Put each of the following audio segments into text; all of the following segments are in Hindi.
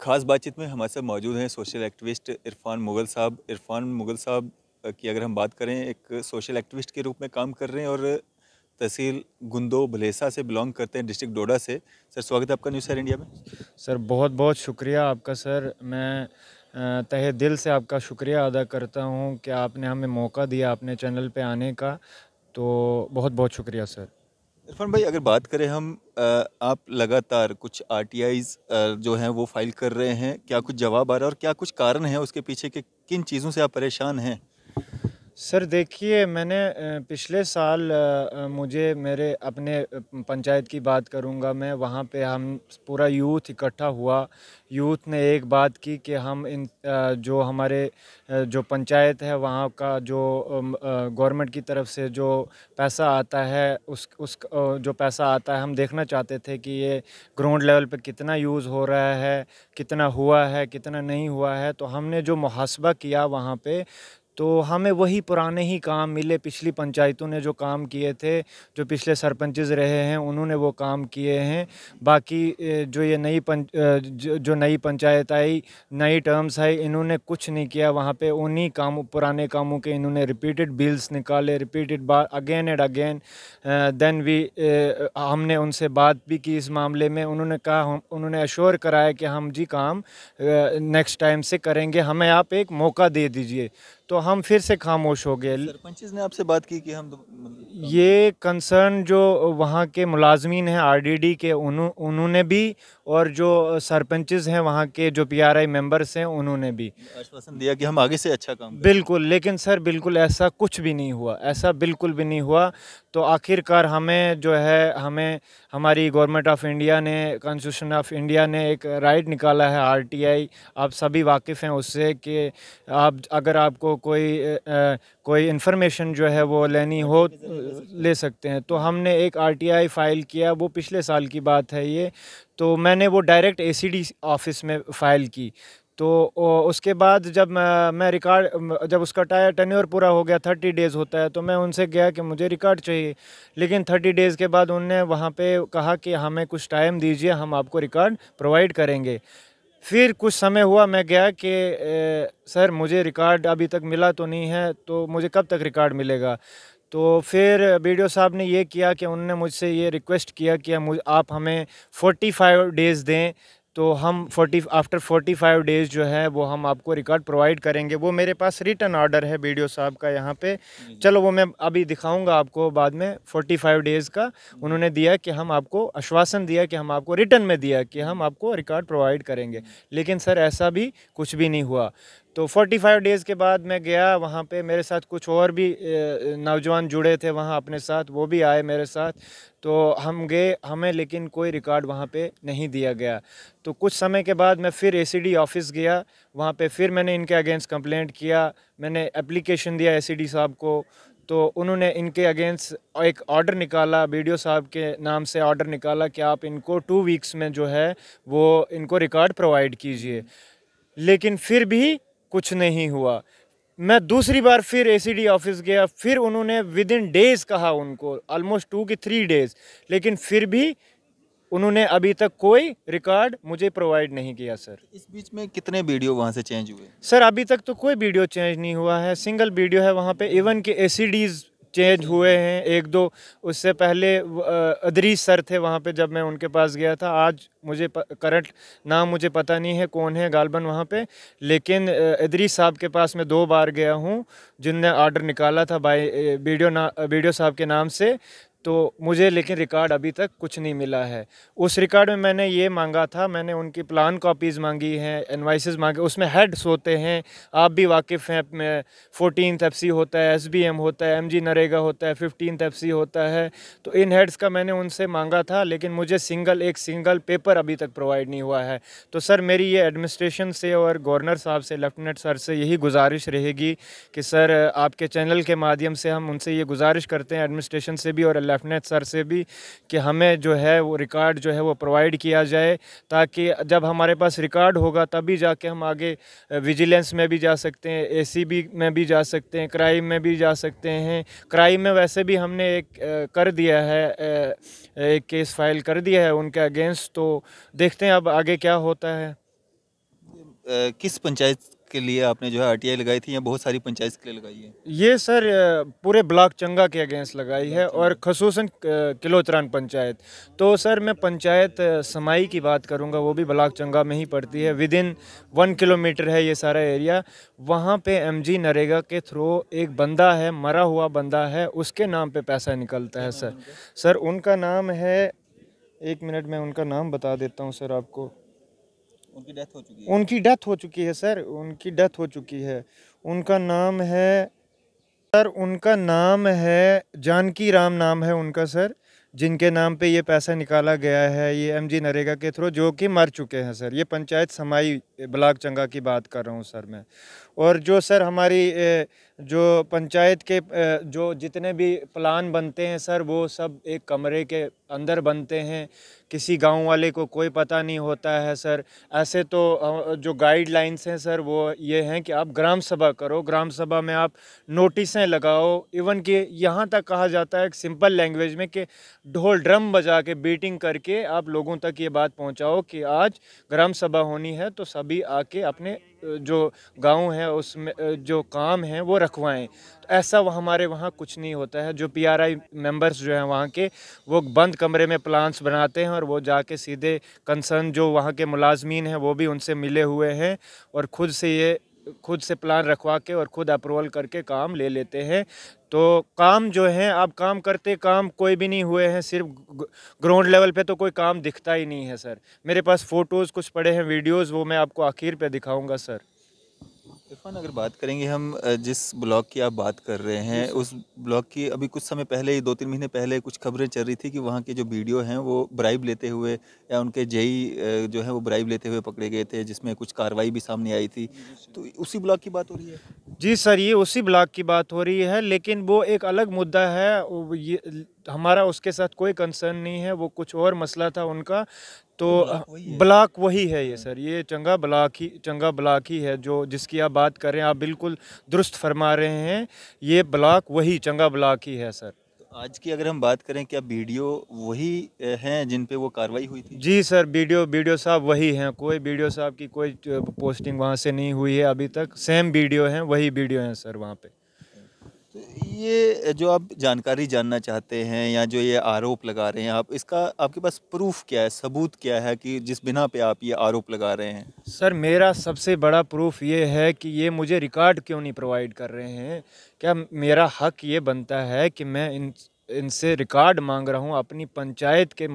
ख़ास बातचीत में हमारे साथ मौजूद हैं सोशल एक्टिविस्ट इरफान मुग़ल साहब। इरफान मुग़ल साहब की अगर हम बात करें, एक सोशल एक्टिविस्ट के रूप में काम कर रहे हैं और तहसील गुंदो भलेसा से बिलोंग करते हैं, डिस्ट्रिक्ट डोडा से। सर, स्वागत है आपका न्यूज़ सर इंडिया में। सर बहुत बहुत शुक्रिया आपका सर। मैं तहे दिल से आपका शुक्रिया अदा करता हूँ कि आपने हमें मौका दिया अपने चैनल पे आने का, तो बहुत बहुत शुक्रिया सर। इरफान भाई, अगर बात करें हम, आप लगातार कुछ आरटीआईज़ जो हैं वो फाइल कर रहे हैं, क्या कुछ जवाब आ रहा है और क्या कुछ कारण है उसके पीछे के, किन चीज़ों से आप परेशान हैं? सर देखिए, मैंने पिछले साल मुझे मेरे अपने पंचायत की बात करूंगा मैं, वहाँ पे हम पूरा यूथ इकट्ठा हुआ। यूथ ने एक बात की कि हम जो हमारे जो पंचायत है वहाँ का जो गवर्नमेंट की तरफ से जो पैसा आता है, जो पैसा आता है हम देखना चाहते थे कि ये ग्राउंड लेवल पे कितना यूज़ हो रहा है, कितना हुआ है, कितना नहीं हुआ है। तो हमने जो मुहासबा किया वहाँ पे, तो हमें वही पुराने ही काम मिले। पिछली पंचायतों ने जो काम किए थे, जो पिछले सरपंचेस रहे हैं उन्होंने वो काम किए हैं। बाकी जो ये जो नई पंचायत आई, नई टर्म्स आई, इन्होंने कुछ नहीं किया वहाँ पे। उन्हीं काम, पुराने कामों के इन्होंने रिपीटेड बिल्स निकाले, रिपीटेड बार अगेन एंड अगेन। देन हमने उनसे बात भी की इस मामले में। उन्होंने अश्योर कराया कि हम जी काम नेक्स्ट टाइम से करेंगे, हमें आप एक मौका दे दीजिए। तो हम फिर से खामोश हो गए। सरपंचेस ने आपसे बात की कि हम ये कंसर्न जो वहाँ के मुलाजमीन हैं आरडीडी के, उन्होंने भी, और जो सरपंचेस हैं वहाँ के, जो पीआरआई मेंबर्स हैं, उन्होंने भी आश्वासन दिया कि हम आगे से अच्छा काम करेंगे। बिल्कुल। लेकिन सर बिल्कुल ऐसा कुछ भी नहीं हुआ, ऐसा बिल्कुल भी नहीं हुआ। तो आखिरकार हमें जो है, हमें हमारी गवर्नमेंट ऑफ इंडिया ने, कॉन्स्टिट्यूशन ऑफ इंडिया ने एक राइट निकाला है आरटीआई। आप सभी वाकिफ़ हैं उससे कि आप अगर आपको कोई इन्फॉर्मेशन जो है वो लेनी हो, ले सकते हैं। तो हमने एक आरटीआई फ़ाइल किया, वो पिछले साल की बात है ये। तो मैंने वो डायरेक्ट एसीडी ऑफिस में फ़ाइल की। तो उसके बाद जब मैं रिकॉर्ड, जब उसका टेन्योर पूरा हो गया, 30 डेज़ होता है, तो मैं उनसे गया कि मुझे रिकॉर्ड चाहिए। लेकिन 30 डेज़ के बाद उन्होंने वहाँ पे कहा कि हमें कुछ टाइम दीजिए, हम आपको रिकॉर्ड प्रोवाइड करेंगे। फिर कुछ समय हुआ, मैं गया कि सर मुझे रिकॉर्ड अभी तक मिला तो नहीं है, तो मुझे कब तक रिकॉर्ड मिलेगा? तो फिर बीडीओ साहब ने ये किया कि उन्होंने मुझसे ये रिक्वेस्ट किया कि आप हमें 45 डेज़ दें, तो हम 40 आफ्टर 45 डेज़ जो है वो हम आपको रिकॉर्ड प्रोवाइड करेंगे। वो मेरे पास रिटन ऑर्डर है बीडीओ साहब का यहाँ पे। चलो वो मैं अभी दिखाऊंगा आपको बाद में। 45 डेज़ का उन्होंने दिया कि हम आपको, आश्वासन दिया कि हम आपको रिटन में दिया कि हम आपको रिकॉर्ड प्रोवाइड करेंगे। लेकिन सर ऐसा भी कुछ भी नहीं हुआ। तो 45 डेज़ के बाद मैं गया वहाँ पे, मेरे साथ कुछ और भी नौजवान जुड़े थे वहाँ अपने साथ, वो भी आए मेरे साथ। तो हम गए, हमें लेकिन कोई रिकॉर्ड वहाँ पे नहीं दिया गया। तो कुछ समय के बाद मैं फिर एसीडी ऑफिस गया, वहाँ पे फिर मैंने इनके अगेंस्ट कंप्लेंट किया, मैंने एप्लीकेशन दिया एसीडी साहब को। तो उन्होंने इनके अगेंस्ट एक ऑर्डर निकाला, बीडीओ साहब के नाम से ऑर्डर निकाला कि आप इनको 2 वीक्स में जो है वो इनको रिकॉर्ड प्रोवाइड कीजिए। लेकिन फिर भी कुछ नहीं हुआ। मैं दूसरी बार फिर एसीडी ऑफिस गया, फिर उन्होंने विद इन डेज़ कहा उनको, ऑलमोस्ट 2 की 3 डेज़। लेकिन फिर भी उन्होंने अभी तक कोई रिकॉर्ड मुझे प्रोवाइड नहीं किया सर। इस बीच में कितने वीडियो वहाँ से चेंज हुए? सर अभी तक तो कोई वीडियो चेंज नहीं हुआ है, सिंगल वीडियो है वहाँ पे। इवन के एसीडीज़ चेंज हुए हैं एक दो। उससे पहले अदरीस सर थे वहाँ पे जब मैं उनके पास गया था। आज मुझे करंट नाम मुझे पता नहीं है कौन है गालबन वहाँ पे। लेकिन अदरीस साहब के पास मैं 2 बार गया हूँ, जिनने ऑर्डर निकाला था बाय वीडियो साहब के नाम से। तो मुझे लेकिन रिकॉर्ड अभी तक कुछ नहीं मिला है। उस रिकॉर्ड में मैंने ये मांगा था, मैंने उनकी प्लान कॉपीज़ मांगी हैं, इनवाइसेस मांगे, उसमें हेड्स होते हैं, आप भी वाकिफ़ हैं। 14th एफसी होता है, एसबीएम होता है, एमजी नरेगा होता है, 15th एफसी होता है। तो इन हेड्स का मैंने उनसे मांगा था, लेकिन मुझे एक सिंगल पेपर अभी तक प्रोवाइड नहीं हुआ है। तो सर मेरी ये एडमिनिस्ट्रेशन से और गवर्नर साहब से, लेफ्टिनेंट सर से यही गुजारिश रहेगी कि सर आपके चैनल के माध्यम से हम उनसे ये गुजारिश करते हैं, एडमिनिस्ट्रेशन से भी और लेफ्टिनेंट सर से भी, कि हमें जो है वो रिकॉर्ड जो है वो प्रोवाइड किया जाए, ताकि जब हमारे पास रिकॉर्ड होगा तभी जाके हम आगे विजिलेंस में भी जा सकते हैं, एसीबी में भी जा सकते हैं, क्राइम में भी जा सकते हैं। क्राइम में वैसे भी हमने एक कर दिया है, एक केस फाइल कर दिया है उनके अगेंस्ट। तो देखते हैं अब आगे क्या होता है। किस पंचायत के लिए आपने जो है आरटीआई लगाई थी या बहुत सारी पंचायत के लिए लगाई है? ये सर पूरे ब्लॉक चंगा के अगेंस्ट लगाई है और खसूसन किलोतरान पंचायत। तो सर मैं पंचायत समाई की बात करूंगा, वो भी ब्लॉक चंगा में ही पड़ती है। विद इन 1 किलोमीटर है ये सारा एरिया। वहाँ पे एमजी नरेगा के थ्रू एक बंदा है, मरा हुआ बंदा है, उसके नाम पे पैसा निकलता है सर। सर उनका नाम है, 1 मिनट में उनका नाम बता देता हूँ सर आपको। उनकी डेथ हो चुकी है? उनकी डेथ हो चुकी है सर, उनकी डेथ हो चुकी है। उनका नाम है सर, उनका नाम है जानकी राम नाम है उनका सर, जिनके नाम पे ये पैसा निकाला गया है ये एमजी नरेगा के थ्रू, जो कि मर चुके हैं सर। ये पंचायत समाई ब्लॉक चंगा की बात कर रहा हूँ सर मैं। और जो सर हमारी जो पंचायत के जो जितने भी प्लान बनते हैं सर, वो सब एक कमरे के अंदर बनते हैं, किसी गांव वाले को कोई पता नहीं होता है सर। ऐसे तो जो गाइडलाइंस हैं सर वो ये हैं कि आप ग्राम सभा करो, ग्राम सभा में आप नोटिसें लगाओ। इवन कि यहाँ तक कहा जाता है सिंपल लैंग्वेज में कि ढोल ड्रम बजा के बीटिंग करके आप लोगों तक ये बात पहुँचाओ कि आज ग्राम सभा होनी है, तो सभी आके अपने जो गांव है उसमें जो काम है वो रखवाएं। तो ऐसा हमारे वहाँ कुछ नहीं होता है। जो पीआरआई मेंबर्स जो हैं वहाँ के, वो बंद कमरे में प्लान्स बनाते हैं और वो जाके सीधे कंसर्न जो वहाँ के मुलाजमीन हैं वो भी उनसे मिले हुए हैं और खुद से प्लान रखवा के और खुद अप्रूवल करके काम ले लेते हैं। तो काम जो है अब काम करते काम कोई भी नहीं हुए हैं, सिर्फ ग्राउंड लेवल पे तो कोई काम दिखता ही नहीं है सर। मेरे पास फ़ोटोज़ कुछ पड़े हैं, वीडियोज़, वो मैं आपको आखिर पे दिखाऊंगा सर। इरफान, अगर बात करेंगे हम जिस ब्लॉक की आप बात कर रहे हैं उस ब्लॉक की अभी कुछ समय पहले, 2-3 महीने पहले कुछ खबरें चल रही थी कि वहाँ के जो वीडियो हैं वो ब्राइब लेते हुए या उनके जेई जो है वो ब्राइब लेते हुए पकड़े गए थे, जिसमें कुछ कार्रवाई भी सामने आई थी। तो उसी ब्लॉक की बात हो रही है? जी सर, ये उसी ब्लॉक की बात हो रही है, लेकिन वो एक अलग मुद्दा है। ये हमारा उसके साथ कोई कंसर्न नहीं है, वो कुछ और मसला था उनका। तो ब्लॉक वही है ये सर, ये चंगा ब्लॉक ही है जो जिसकी आप बात कर रहे हैं। आप बिल्कुल दुरुस्त फरमा रहे हैं, ये ब्लॉक वही चंगा ब्लॉक ही है सर। तो आज की अगर हम बात करें, क्या वीडियो वही हैं जिन पे वो कार्रवाई हुई थी? जी सर, वीडियो साहब वही हैं, कोई वीडियो साहब की कोई पोस्टिंग वहाँ से नहीं हुई है अभी तक। सेम वीडियो हैं, वही वीडियो हैं सर वहाँ पे। तो ये जो आप जानकारी जानना चाहते हैं या जो ये आरोप लगा रहे हैं आप, इसका आपके पास प्रूफ क्या है, सबूत क्या है कि जिस बिना पे आप ये आरोप लगा रहे हैं? सर मेरा सबसे बड़ा प्रूफ ये है कि ये मुझे रिकॉर्ड क्यों नहीं प्रोवाइड कर रहे हैं। क्या मेरा हक ये बनता है कि मैं इनसे रिकॉर्ड मांग रहा हूँ अपनी पंचायत के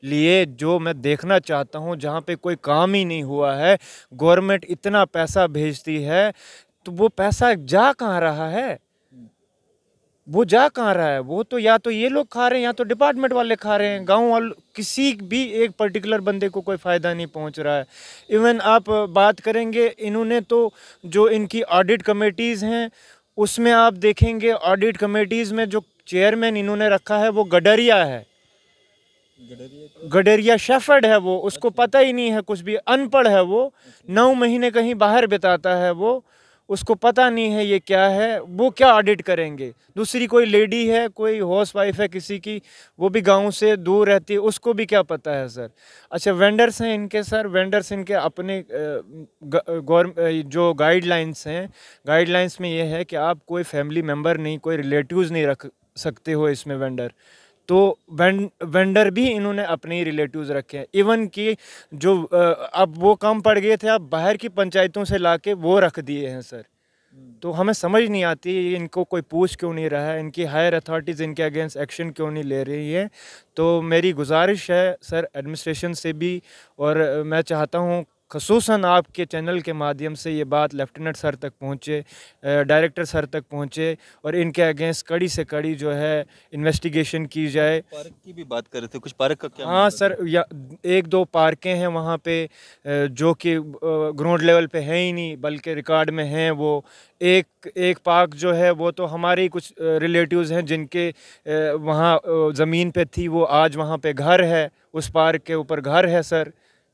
लिए, जो मैं देखना चाहता हूँ, जहाँ पे कोई काम ही नहीं हुआ है। गवर्नमेंट इतना पैसा भेजती है तो वो पैसा जा कहाँ रहा है, वो जा कहाँ रहा है? वो तो या तो ये लोग खा रहे हैं या तो डिपार्टमेंट वाले खा रहे हैं। गांव वाले किसी भी एक पर्टिकुलर बंदे को कोई फ़ायदा नहीं पहुंच रहा है। इवन आप बात करेंगे, इन्होंने तो जो इनकी ऑडिट कमेटीज़ हैं उसमें आप देखेंगे, ऑडिट कमेटीज़ में जो चेयरमैन इन्होंने रखा है वो गडरिया है, गडरिया शेफर्ड है वो, उसको पता ही नहीं है कुछ भी, अनपढ़ है वो, 9 महीने कहीं बाहर बिताता है वो, उसको पता नहीं है ये क्या है, वो क्या ऑडिट करेंगे। दूसरी कोई लेडी है, कोई हाउस वाइफ है किसी की, वो भी गांव से दूर रहती है, उसको भी क्या पता है सर। अच्छा, वेंडर्स हैं इनके सर, वेंडर्स इनके अपने जो गाइडलाइंस हैं, गाइडलाइंस में ये है कि आप कोई फैमिली मेम्बर नहीं, कोई रिलेटिव्स नहीं रख सकते हो इसमें वेंडर। तो वेंडर भी इन्होंने अपने ही रिलेटिव्स रखे हैं। इवन कि जो अब वो कम पड़ गए थे, अब बाहर की पंचायतों से लाके वो रख दिए हैं सर। तो हमें समझ नहीं आती इनको कोई पूछ क्यों नहीं रहा है, इनकी हायर अथॉरिटीज़ इनके अगेंस्ट एक्शन क्यों नहीं ले रही है। तो मेरी गुजारिश है सर एडमिनिस्ट्रेशन से भी, और मैं चाहता हूँ खसूसन आपके चैनल के माध्यम से ये बात लेफ्टिनेंट सर तक पहुँचे, डायरेक्टर सर तक पहुँचे, और इनके अगेंस्ट कड़ी से कड़ी जो है इन्वेस्टिगेशन की जाए। पार्क की भी बात कर रहे थे, कुछ पार्क का क्या? हाँ सर, या 1-2 पार्कें हैं वहाँ पे जो कि ग्राउंड लेवल पे हैं ही नहीं, बल्कि रिकॉर्ड में हैं। वो एक पार्क जो है वो तो हमारे ही कुछ रिलेटिव्स हैं जिनके वहाँ ज़मीन पे थी, वो आज वहाँ पे घर है, उस पार्क के ऊपर घर है सर।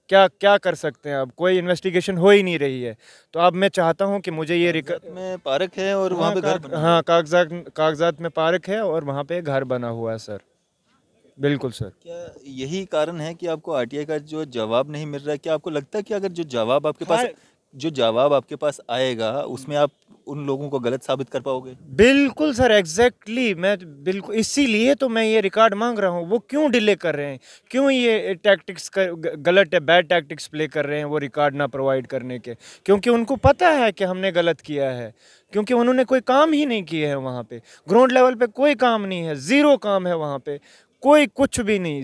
क्या क्या कर सकते हैं, अब कोई इन्वेस्टिगेशन हो ही नहीं रही है। तो अब मैं चाहता हूं कि मुझे ये में पार्क है और वहाँ पे घर बना हाँ, कागजात में पार्क है और वहाँ पे घर बना हुआ है सर। बिल्कुल सर। क्या यही कारण है कि आपको आरटीआई का जो जवाब नहीं मिल रहा है? क्या आपको लगता है कि अगर जो जवाब आपके पास जो जवाब आपके पास आएगा उसमें आप उन लोगों को गलत साबित कर पाओगे? बिल्कुल सर, एग्जैक्टली मैं बिल्कुल इसीलिए तो मैं ये रिकॉर्ड मांग रहा हूँ। वो क्यों डिले कर रहे हैं, क्यों ये टैक्टिक्स गलत है, बैड टैक्टिक्स प्ले कर रहे हैं वो रिकॉर्ड ना प्रोवाइड करने के? क्योंकि उनको पता है कि हमने गलत किया है, क्योंकि उन्होंने कोई काम ही नहीं किए हैं वहाँ पे। ग्राउंड लेवल पे कोई काम नहीं है, ज़ीरो काम है वहाँ पे, कोई कुछ भी नहीं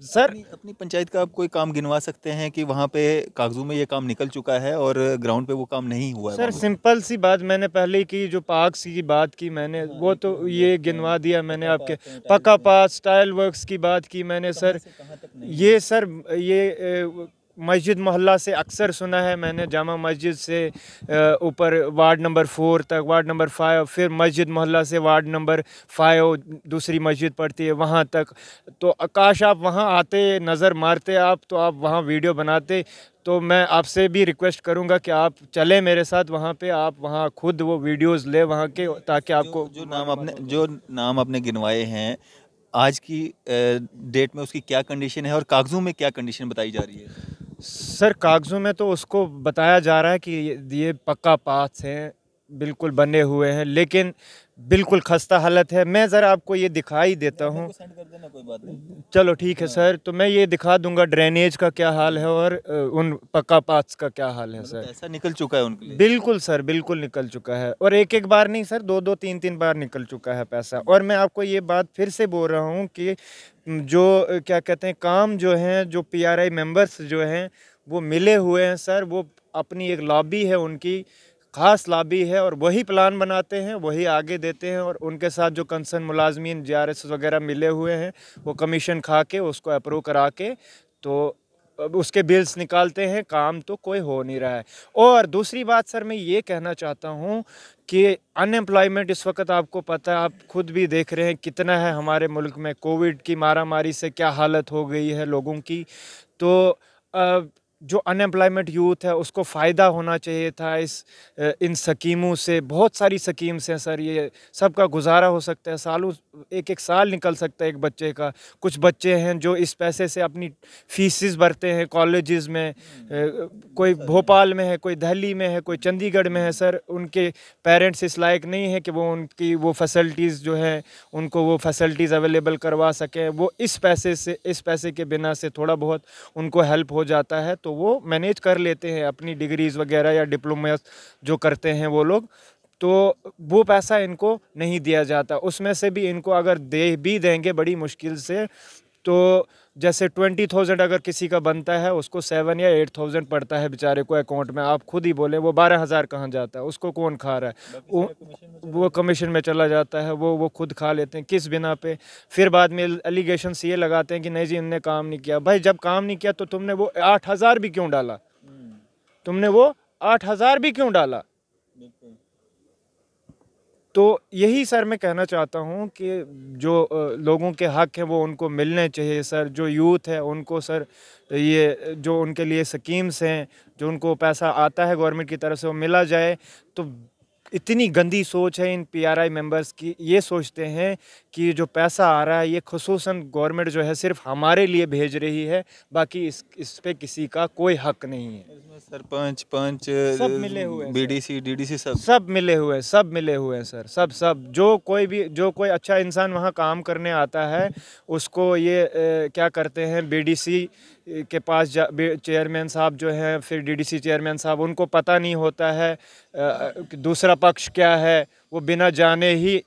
सर। अपनी अपनी पंचायत का आप कोई काम गिनवा सकते हैं कि वहाँ पे कागजों में ये काम निकल चुका है और ग्राउंड पे वो काम नहीं हुआ है सर वहाँ सिंपल सी बात मैंने पहले की, जो पार्क्स की बात की मैंने, वो तो ये गिनवा दिया मैंने आपके। पक्का पास, टाइल वर्क्स की बात की मैंने पे? सर। कहाँ तक नहीं? ये सर ये मस्जिद मोहल्ला से अक्सर सुना है मैंने, जामा मस्जिद से ऊपर वार्ड नंबर 4 तक, वार्ड नंबर 5, फिर मस्जिद मोहल्ला से वार्ड नंबर 5 दूसरी मस्जिद पड़ती है वहाँ तक। तो काश आप वहाँ आते, नज़र मारते आप, तो आप वहाँ वीडियो बनाते। तो मैं आपसे भी रिक्वेस्ट करूंगा कि आप चले मेरे साथ वहाँ पे, आप वहाँ खुद वो वीडियोस ले वहाँ के, ताकि आपको जो नाम आपने गिनवाए हैं आज की डेट में उसकी क्या कंडीशन है और कागजों में क्या कंडीशन बताई जा रही है? सर कागज़ों में तो उसको बताया जा रहा है कि ये पक्का पास हैं, बिल्कुल बने हुए हैं, लेकिन बिल्कुल खस्ता हालत है। मैं ज़रा आपको ये दिखाई देता हूँ। सेंड कर देना, कोई बात नहीं। चलो ठीक है सर, तो मैं ये दिखा दूंगा ड्रेनेज का क्या हाल है और उन पक्का पास का क्या हाल है सर। पैसा निकल चुका है उनके लिए? बिल्कुल सर, बिल्कुल निकल चुका है, और एक एक बार नहीं सर, दो दो तीन तीन बार निकल चुका है पैसा। और मैं आपको ये बात फिर से बोल रहा हूँ कि जो क्या कहते हैं, काम जो हैं, जो पीआरआई मेंबर्स जो हैं वो मिले हुए हैं सर। वो अपनी एक लॉबी है उनकी, खास लॉबी है, और वही प्लान बनाते हैं, वही आगे देते हैं। और उनके साथ जो कंसर्न मुलाजमीन जीआरएस वगैरह मिले हुए हैं, वो कमीशन खा के उसको अप्रूव करा के तो अब उसके बिल्स निकालते हैं। काम तो कोई हो नहीं रहा है। और दूसरी बात सर मैं ये कहना चाहता हूँ कि अनएम्प्लॉयमेंट इस वक्त आपको पता है, आप खुद भी देख रहे हैं कितना है हमारे मुल्क में। कोविड की मारामारी से क्या हालत हो गई है लोगों की। तो जो अनएम्प्लॉयमेंट यूथ है उसको फ़ायदा होना चाहिए था इन स्कीमों से। बहुत सारी स्कीम्स हैं सर, ये सबका गुजारा हो सकता है, सालों एक एक साल निकल सकता है एक बच्चे का। कुछ बच्चे हैं जो इस पैसे से अपनी फीसिस भरते हैं कॉलेजेस में, कोई भोपाल में है, कोई दिल्ली में है, कोई चंडीगढ़ में है सर। उनके पेरेंट्स इस लायक नहीं है कि वो उनकी वो फैसिलिटीज़ जो है उनको वो फैसिलिटीज़ अवेलेबल करवा सकें। वो इस पैसे के बिना से थोड़ा बहुत उनको हेल्प हो जाता है तो वो मैनेज कर लेते हैं अपनी डिग्रीज़ वगैरह या डिप्लोमा जो करते हैं वो लोग। तो वो पैसा इनको नहीं दिया जाता, उसमें से भी इनको अगर दे भी देंगे बड़ी मुश्किल से, तो जैसे 20,000 अगर किसी का बनता है उसको 7 या 8,000 पड़ता है बेचारे को अकाउंट में। आप खुद ही बोले वो 12,000 कहाँ जाता है, उसको कौन खा रहा है? वो कमीशन में चला जाता है, वो खुद खा लेते हैं। किस बिना पे? फिर बाद में एलिगेशंस ये लगाते हैं कि नहीं जी इनने काम नहीं किया। भाई जब काम नहीं किया तो तुमने वो 8,000 भी क्यों डाला? तुमने वो 8,000 भी क्यों डाला? तो यही सर मैं कहना चाहता हूँ कि जो लोगों के हक हैं वो उनको मिलने चाहिए सर। जो यूथ है उनको सर, ये जो उनके लिए स्कीम्स हैं, जो उनको पैसा आता है गवर्नमेंट की तरफ से, वो मिला जाए। तो इतनी गंदी सोच है इन पीआरआई मेंबर्स की, ये सोचते हैं कि जो पैसा आ रहा है ये खुसूसन गवर्नमेंट जो है सिर्फ हमारे लिए भेज रही है, बाकी इस पे किसी का कोई हक नहीं है। इसमें सरपंच, पंच, सब मिले हुए हैं, बीडीसी, डीडीसी सब मिले हुए हैं, सब मिले हुए हैं सर। सब जो कोई अच्छा इंसान वहाँ काम करने आता है उसको ये क्या करते हैं, बीडीसी के पास चेयरमैन साहब जो हैं, फिर डीडीसी चेयरमैन साहब, उनको पता नहीं होता है कि दूसरा पक्ष क्या है। वो बिना जाने ही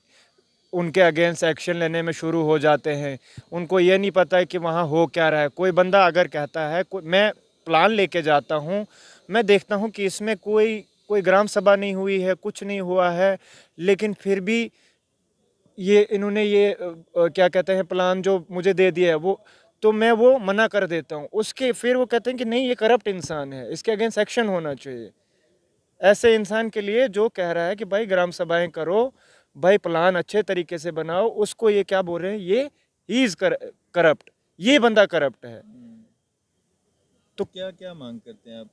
उनके अगेंस्ट एक्शन लेने में शुरू हो जाते हैं। उनको ये नहीं पता है कि वहाँ हो क्या रहा है। कोई बंदा अगर कहता है मैं प्लान लेके जाता हूँ, मैं देखता हूँ कि इसमें कोई ग्राम सभा नहीं हुई है, कुछ नहीं हुआ है, लेकिन फिर भी ये इन्होंने ये क्या कहते हैं प्लान जो मुझे दे दिया है वो, तो मैं वो मना कर देता हूँ। उसके फिर वो कहते हैं कि नहीं ये करप्ट इंसान है, इसके अगेंस्ट एक्शन होना चाहिए। ऐसे इंसान के लिए जो कह रहा है कि भाई ग्राम सभाएं करो, भाई प्लान अच्छे तरीके से बनाओ, उसको ये क्या बोल रहे हैं, ये ही इज करप्ट, ये बंदा करप्ट है। तो क्या क्या मांग करते हैं आप?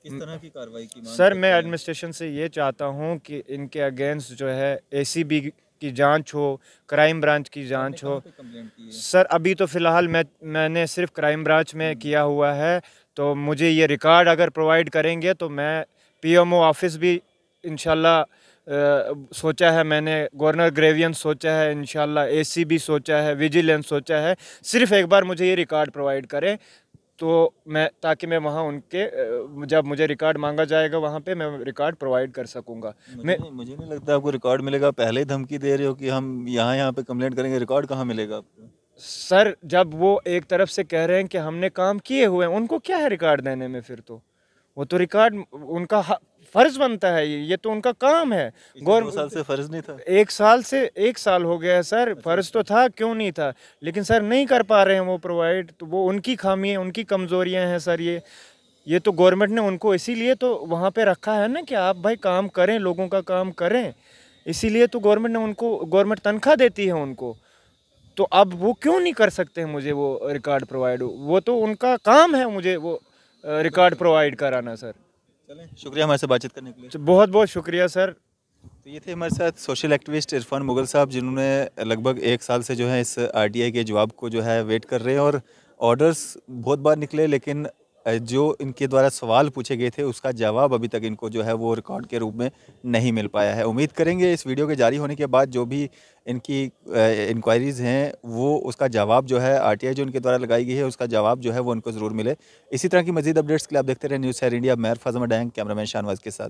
किस तरह की कार्रवाई की मांग सर करते मैं हैं? एडमिनिस्ट्रेशन से ये चाहता हूँ कि इनके अगेंस्ट जो है एसीबी की जांच हो, क्राइम ब्रांच की जांच हो। कंप्लेंट की है? सर अभी तो फ़िलहाल मैंने सिर्फ क्राइम ब्रांच में किया हुआ है, तो मुझे ये रिकॉर्ड अगर प्रोवाइड करेंगे तो मैं पीएमओ ऑफिस भी इंशाल्लाह सोचा है मैंने, गवर्नर ग्रेवियंस सोचा है इंशाल्लाह, एसीबी सोचा है, विजिलेंस सोचा है। सिर्फ एक बार मुझे ये रिकॉर्ड प्रोवाइड करें तो मैं, ताकि मैं वहाँ उनके जब मुझे रिकॉर्ड मांगा जाएगा वहाँ पे मैं रिकॉर्ड प्रोवाइड कर सकूँगा। मुझे नहीं लगता आपको रिकॉर्ड मिलेगा। पहले ही धमकी दे रहे हो कि हम यहाँ पे कंप्लेंट करेंगे, रिकॉर्ड कहाँ मिलेगा आपको? सर जब वो एक तरफ से कह रहे हैं कि हमने काम किए हुए हैं, उनको क्या है रिकॉर्ड देने में? फिर तो वो तो रिकॉर्ड उनका फर्ज बनता है, ये तो उनका काम है। 2 साल से फर्ज नहीं था? 1 साल हो गया है सर, फर्ज तो था, क्यों नहीं था? लेकिन सर नहीं कर पा रहे हैं वो प्रोवाइड, तो वो उनकी खामी है, उनकी कमजोरियां हैं सर। ये तो गवर्नमेंट ने उनको इसीलिए तो वहाँ पे रखा है ना कि आप भाई काम करें, लोगों का काम करें। इसीलिए तो गवर्नमेंट ने उनको, गवर्नमेंट तनख्वाह देती है उनको। तो अब वो क्यों नहीं कर सकते हैं मुझे वो रिकॉर्ड प्रोवाइड? वो तो उनका काम है मुझे वो रिकॉर्ड प्रोवाइड कराना सर। चलें, शुक्रिया हमारे से बातचीत करने के लिए। बहुत बहुत शुक्रिया सर। तो ये थे हमारे साथ सोशल एक्टिविस्ट इरफान मुगल साहब, जिन्होंने लगभग 1 साल से जो है इस आरटीआई के जवाब को जो है वेट कर रहे हैं। और ऑर्डर्स बहुत बार निकले, लेकिन जो इनके द्वारा सवाल पूछे गए थे उसका जवाब अभी तक इनको जो है वो रिकॉर्ड के रूप में नहीं मिल पाया है। उम्मीद करेंगे इस वीडियो के जारी होने के बाद जो भी इनकी इंक्वायरीज़ हैं वो उसका जवाब जो है आरटीआई जो इनके द्वारा लगाई गई है उसका जवाब जो है वो उनको ज़रूर मिले। इसी तरह की मज़ीद अपडेट्स के लिए आप देखते रहे न्यूज़ शहर इंडिया। मैं अरफाज़ अहमद डैंग, कैमरामैन शाहनवाज के साथ।